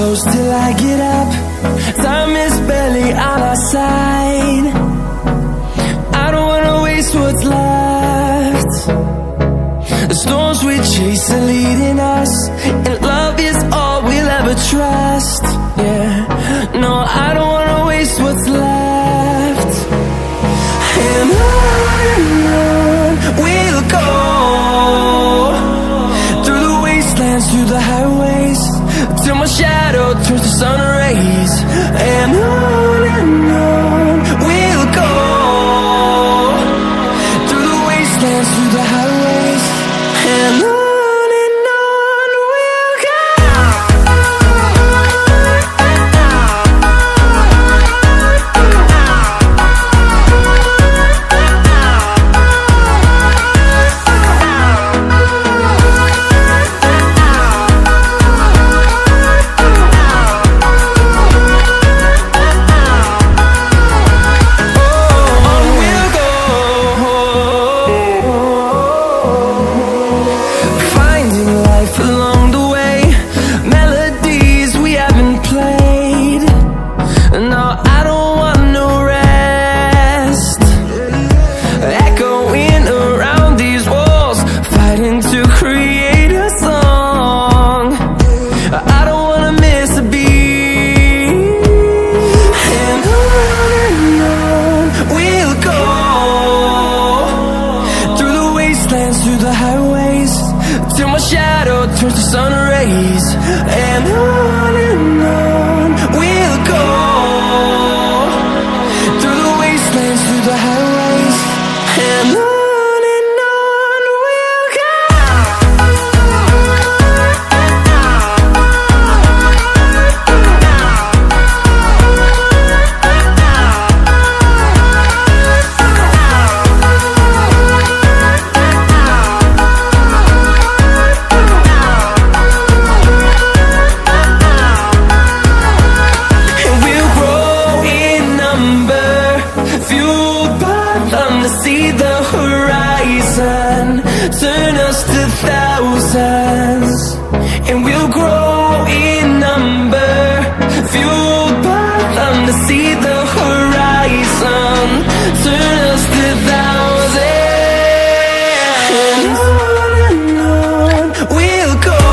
close till I get up. Time is barely on our side. I don't wanna waste what's left. The storms we chase are leading us, and love is all we'll ever trust. Yeah, no, I don't wanna waste what's left. And on we'll go, through the wastelands, through the highways, till my shadow turns to sun rays. And on we'll go, through the wastelands, through the highways, and on we'll go. Through the highways, till my shadow turns to sun rays. And on we'll go, through the wastelands, through the highways, and on we'll go. See the horizon, turn us to thousands, and we'll grow in number, fueled by them to see the horizon, turn us to thousands. And on we'll go,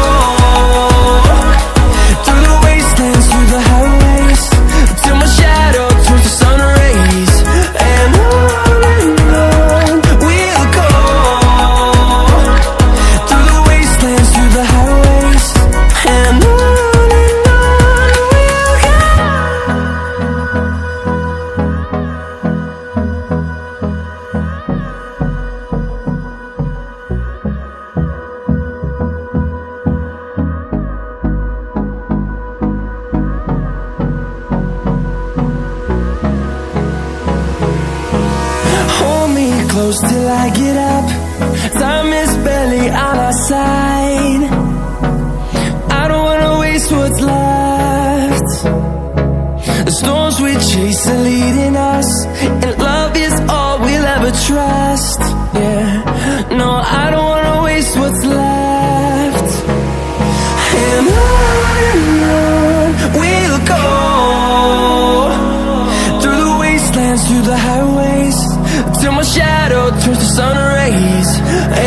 through the wastelands, through the highways, till my shadow turns to sun rays. And close till I get up. Time is barely on our side. I don't wanna waste what's left. The storms we chase are leading us, and love is all we'll ever trust. Yeah, no, I don't wanna waste what's left. And on we'll go, through the wastelands, through the highways, till my shadow turns to sun rays.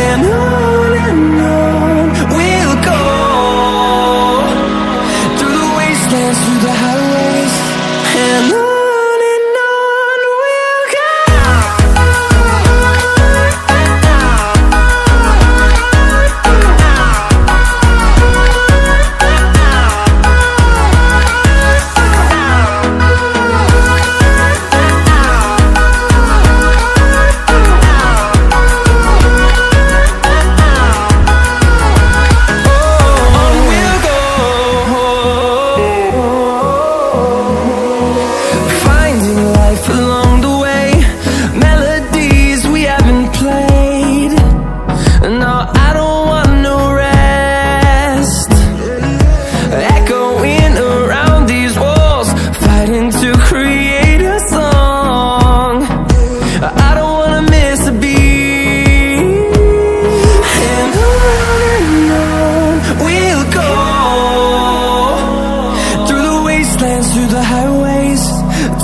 And on we'll go, through the wastelands, through the highways, and on we'll go.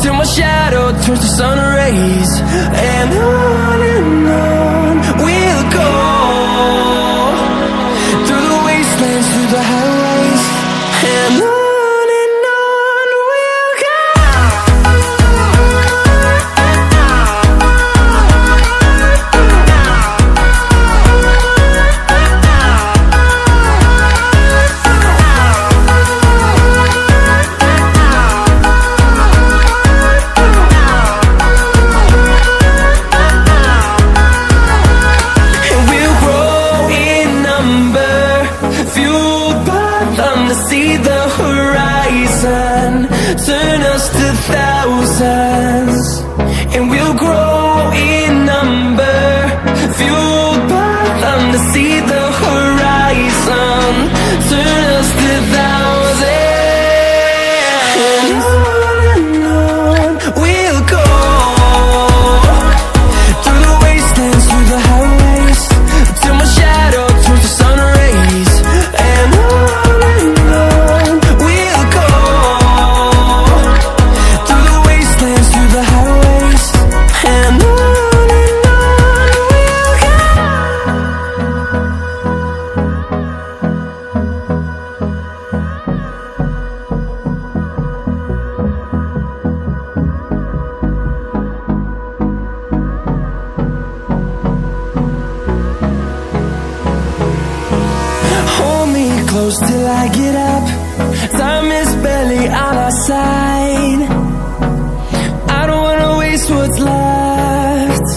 till my shadow turns to sun rays. And on we'll go, through the wastelands, through the highways. And on we'll go. See the horizon turn us to thousands, and we'll grow in number, fueled by them to see the horizon turn us to thousands. And on we'll go, through the wastelands, through the highways, till my shadow turns to sun rays. And close till I get up. Time is barely on our side. I don't wanna waste what's left.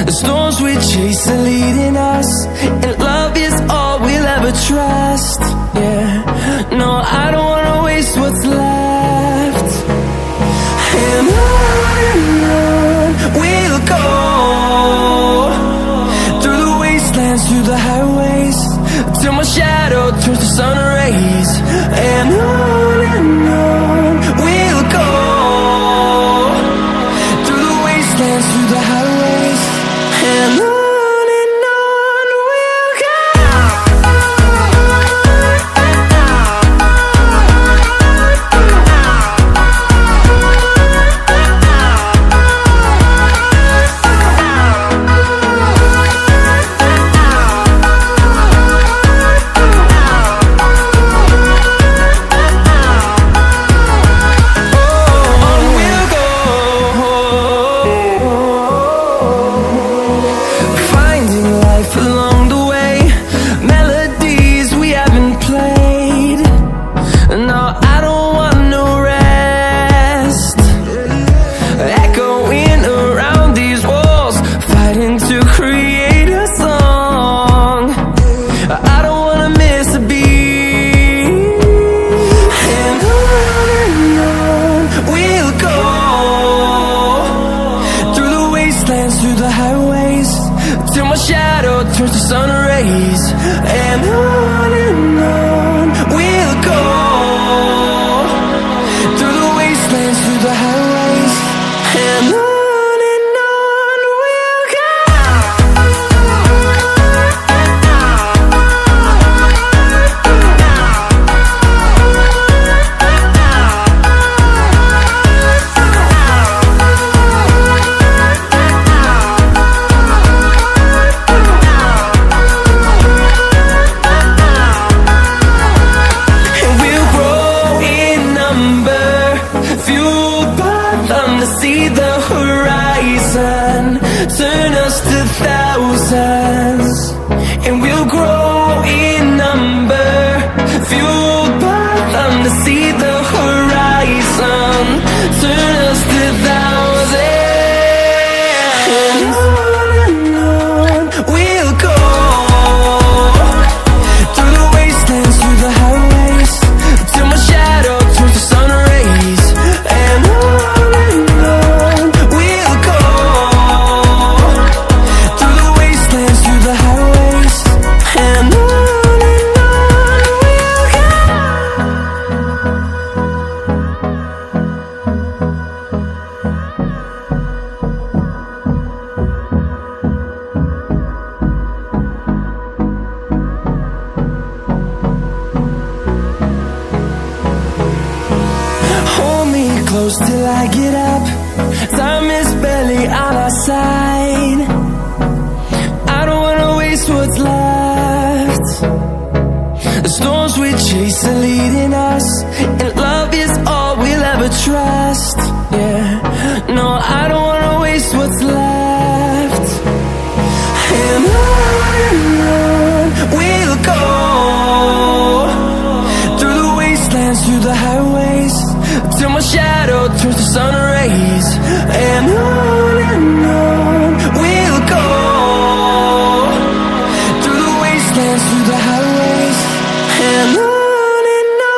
The storms we chase are leading us, and love is all we'll ever trust. Yeah, no, I don't wanna waste what's left. And on we'll go, through the wastelands, through the highways, till my shadow turns to sun rays. And on we'll go, through the wastelands, through the highways. And on we'll go. Through the highways, till my shadow turns to sun rays. And on we'll go, through the wastelands, through the highways. And on we'll go. See the horizon turn us to thousands, and we'll grow in number, fueled by them to see the horizon turn us to thousands. And on we'll go, through the wastelands, through the highways, till my shadow turns to sun rays. And on we'll go. close till I get up. Time is barely on our side. I don't wanna waste what's left. The storms we chase are leading us, and love is all we'll ever trust. Yeah, no, I don't wanna waste what's left. And on we'll go, through the wastelands, through the highways, till my shadow turns to sun rays. And on we'll go, through the wastelands, through the highways, and on we'll go.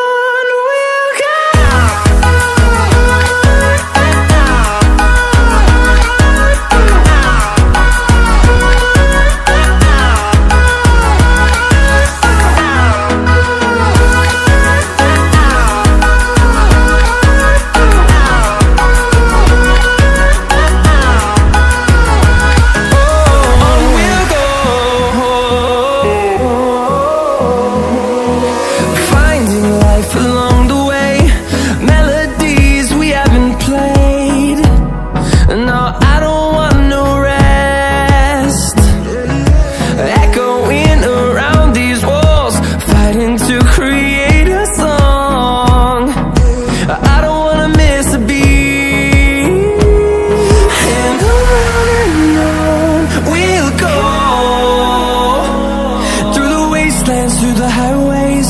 Through the highways,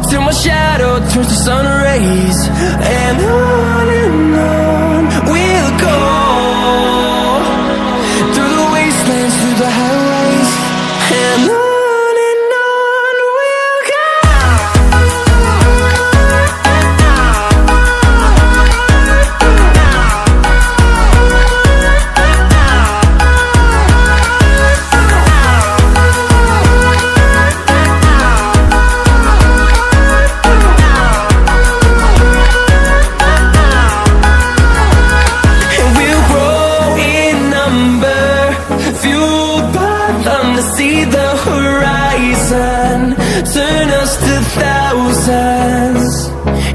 till my shadow turns to sun rays. And on we'll go, through the wastelands, through the highways, and on we'll go. See the horizon, turn us to thousands,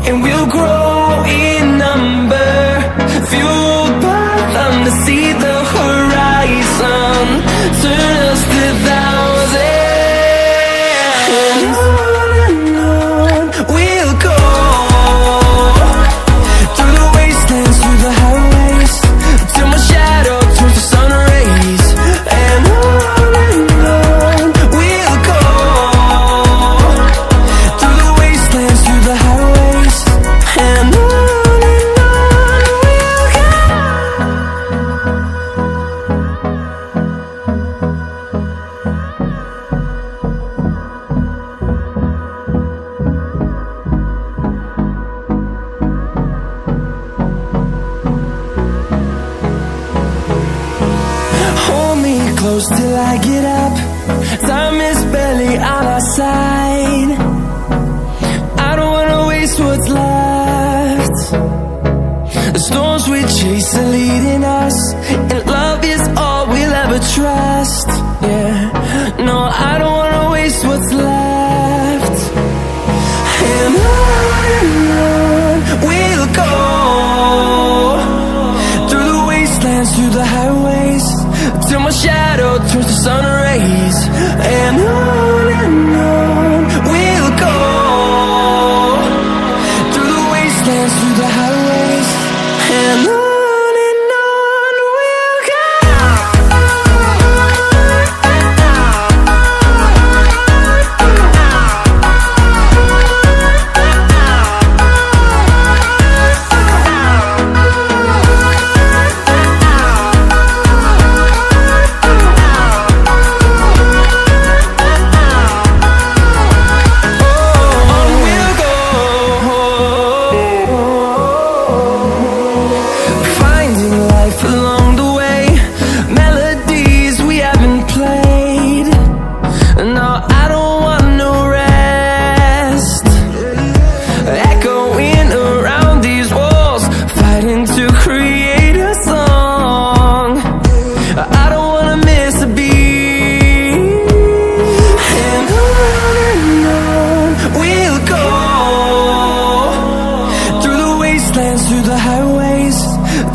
and we'll grow in number, fueled by them. To see the horizon, turn us to thousands, and on we'll go, through the wastelands, through the highways, till my shadow turns to sun rays. And close till I get up. Time is barely on our side. I don't wanna waste what's left. The storms we chase are leading us, and love is all we'll ever trust. Yeah, no, I don't wanna waste what's left. And on we'll go, through the wastelands, through the highways, till my shadow turns to sun rays. And on we'll go, through the wastelands, through the highways, and on we'll go.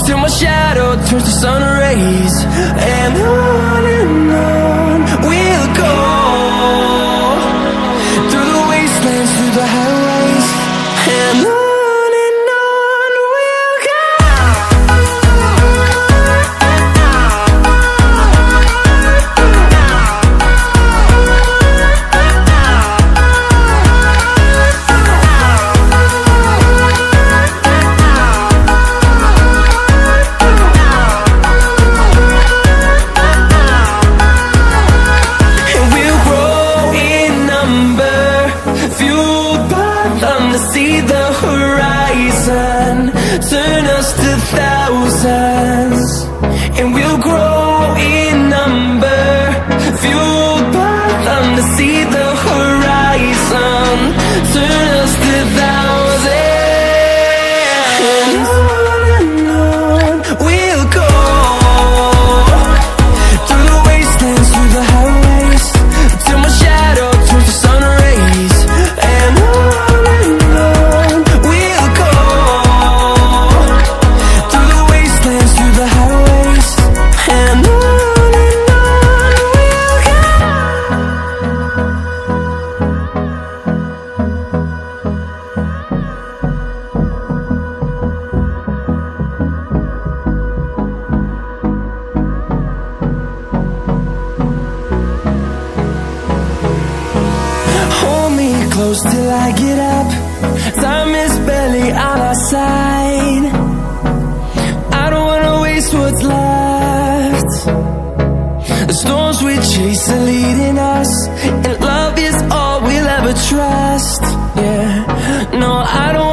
till my shadow turns to sun rays. And on we'll go, through the wastelands, through the highways, and on we'll go. See the horizon turn us to thousands, and we'll grow in number, fueled by them to see the horizon turn us to thousands. And on we'll go, through the wastelands, through the highways, till my shadow turns to sun rays. And close till I get up. Time is barely on our side. I don't wanna waste what's left. The storms we chase are leading us, and love is all we'll ever trust. Yeah, no, I don't